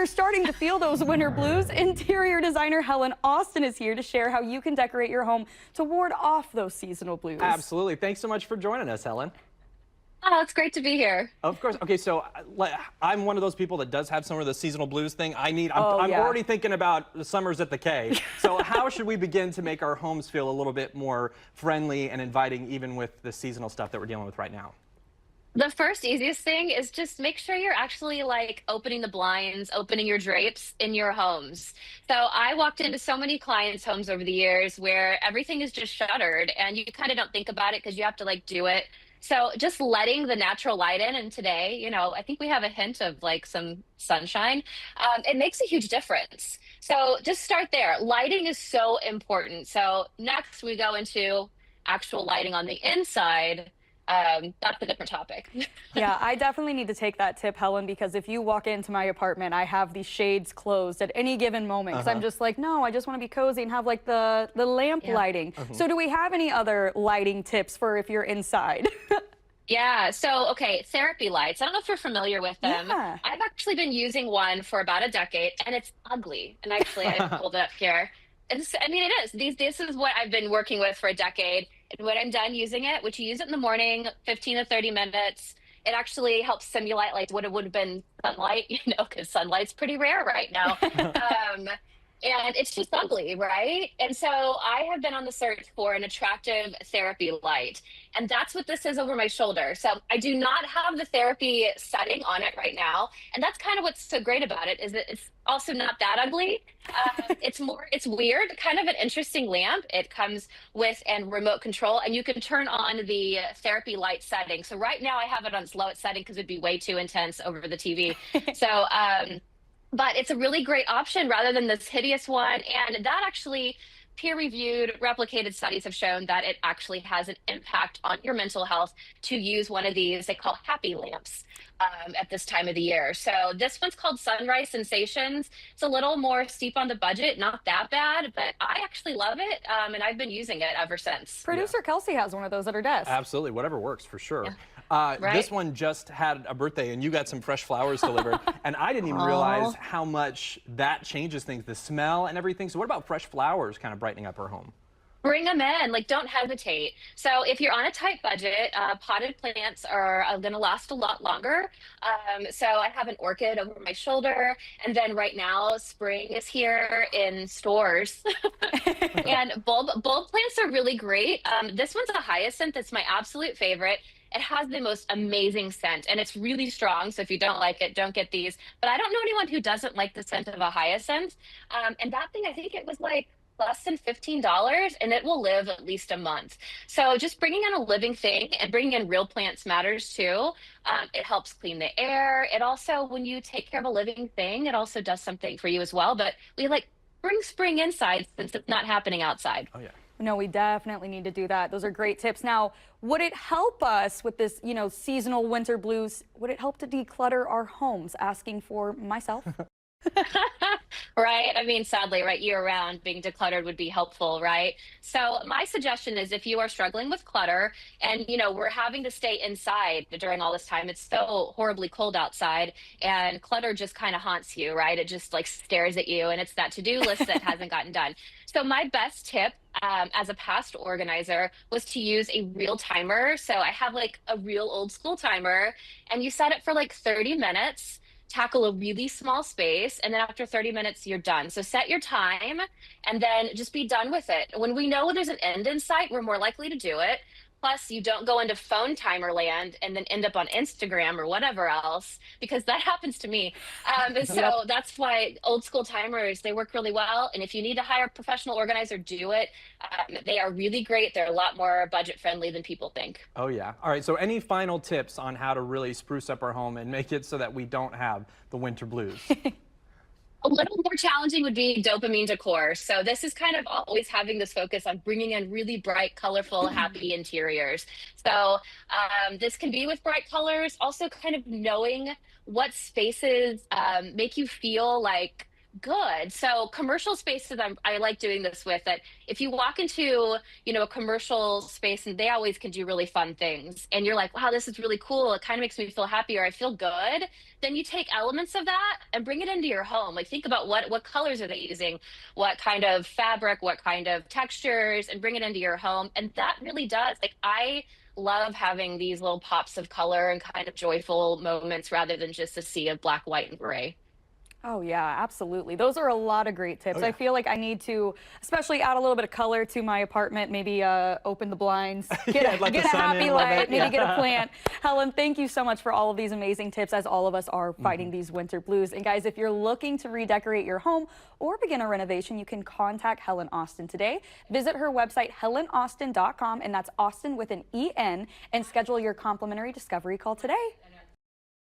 you're starting to feel those winter blues, interior designer Helen Austen is here to share how you can decorate your home to ward off those seasonal blues. Absolutely. Thanks so much for joining us, Helen. Oh, it's great to be here. Of course. Okay, so I'm one of those people that does have some of the seasonal blues thing. I'm yeah. already thinking about the summers at the K. So how should we begin to make our homes feel a little bit more friendly and inviting, even with the seasonal stuff that we're dealing with right now? The first easiest thing is just make sure you're actually like opening the blinds, opening your drapes in your homes. So I walked into so many clients' homes over the years where everything is just shuttered and you kind of don't think about it because you have to like do it. So just letting the natural light in, and today, I think we have a hint of like some sunshine. It makes a huge difference. So just start there. Lighting is so important. So next we go into actual lighting on the inside. That's a different topic. Yeah, I definitely need to take that tip, Helen, because if you walk into my apartment, I have the shades closed at any given moment because I'm just like, no, I just want to be cozy and have like the lamp lighting. So do we have any other lighting tips for if you're inside? Yeah, so okay, therapy lights. I don't know if you're familiar with them. Yeah. I've actually been using one for about a decade and it's ugly. And actually I pulled it up here. I mean, it is. This is what I've been working with for a decade. And when I'm done using it, which you use it in the morning, 15 to 30 minutes, it actually helps simulate like what it would have been sunlight, because sunlight's pretty rare right now. And it's just ugly, right? And so I have been on the search for an attractive therapy light. And that's what this is over my shoulder. So I do not have the therapy setting on it right now. And that's kind of what's so great about it is that it's also not that ugly. It's weird, kind of an interesting lamp. It comes with a remote control and you can turn on the therapy light setting. So right now I have it on its lowest setting because it'd be way too intense over the TV. So, but it's a really great option rather than this hideous one. And that actually, peer-reviewed, replicated studies have shown that it actually has an impact on your mental health to use one of these, they call happy lamps, at this time of the year. So this one's called Sunrise Sensations. It's a little more steep on the budget, not that bad, but I actually love it. And I've been using it ever since. Producer Kelsey has one of those at her desk. Absolutely. Whatever works, for sure. Yeah. This Right? one just had a birthday and you got some fresh flowers delivered. And I didn't even realize how much that changes things, the smell and everything. So what about fresh flowers kind of brightening up our home? Bring them in, like don't hesitate. So if you're on a tight budget, potted plants are going to last a lot longer. So I have an orchid over my shoulder, and then right now spring is here in stores. And bulb plants are really great. This one's a hyacinth. It's my absolute favorite. It has the most amazing scent and it's really strong. So if you don't like it, don't get these. But I don't know anyone who doesn't like the scent of a hyacinth. And that thing, I think it was like less than $15 and it will live at least a month. So just bringing in a living thing and bringing in real plants matters too. It helps clean the air. It also, when you take care of a living thing, it also does something for you as well. But we like bring spring inside since it's not happening outside. Oh, yeah. No, we definitely need to do that. Those are great tips. Now, would it help us with this, seasonal winter blues? Would it help to declutter our homes? Asking for myself. Right. I mean, sadly, right, year round being decluttered would be helpful, right? So my suggestion is if you are struggling with clutter and, we're having to stay inside during all this time, it's so horribly cold outside and clutter just kind of haunts you, right? It just like stares at you and it's that to-do list that hasn't gotten done. So my best tip as a past organizer was to use a real timer. So I have like a real old school timer and you set it for like 30 minutes. Tackle a really small space, and then after 30 minutes, you're done. So set your time and then just be done with it. When we know there's an end in sight, we're more likely to do it. Plus, you don't go into phone timer land and then end up on Instagram or whatever else, because that happens to me. So that's why old school timers, they work really well. And if you need to hire a professional organizer, do it. They are really great. They're a lot more budget friendly than people think. Oh, yeah. All right. So any final tips on how to really spruce up our home and make it so that we don't have the winter blues? A little more challenging would be dopamine decor. So this is kind of always having this focus on bringing in really bright, colorful, happy interiors. So this can be with bright colors, also kind of knowing what spaces make you feel like good. So commercial spaces, I like doing this with that. If you walk into, a commercial space and they always can do really fun things and you're like, wow, this is really cool. It kind of makes me feel happy or I feel good. Then you take elements of that and bring it into your home. Like think about what colors are they using? What kind of fabric, what kind of textures, and bring it into your home. And that really does. Like I love having these little pops of color and kind of joyful moments rather than just a sea of black, white, and gray. Oh yeah, absolutely. Those are a lot of great tips. Oh, yeah. I feel like I need to, especially add a little bit of color to my apartment. Maybe open the blinds, get let a the sun happy in a little light, bit. maybe Yeah. get a plant. Helen, thank you so much for all of these amazing tips as all of us are fighting these winter blues. And guys, if you're looking to redecorate your home or begin a renovation, you can contact Helen Austen today. Visit her website, helenaustin.com, and that's Austin with an E-N, and schedule your complimentary discovery call today.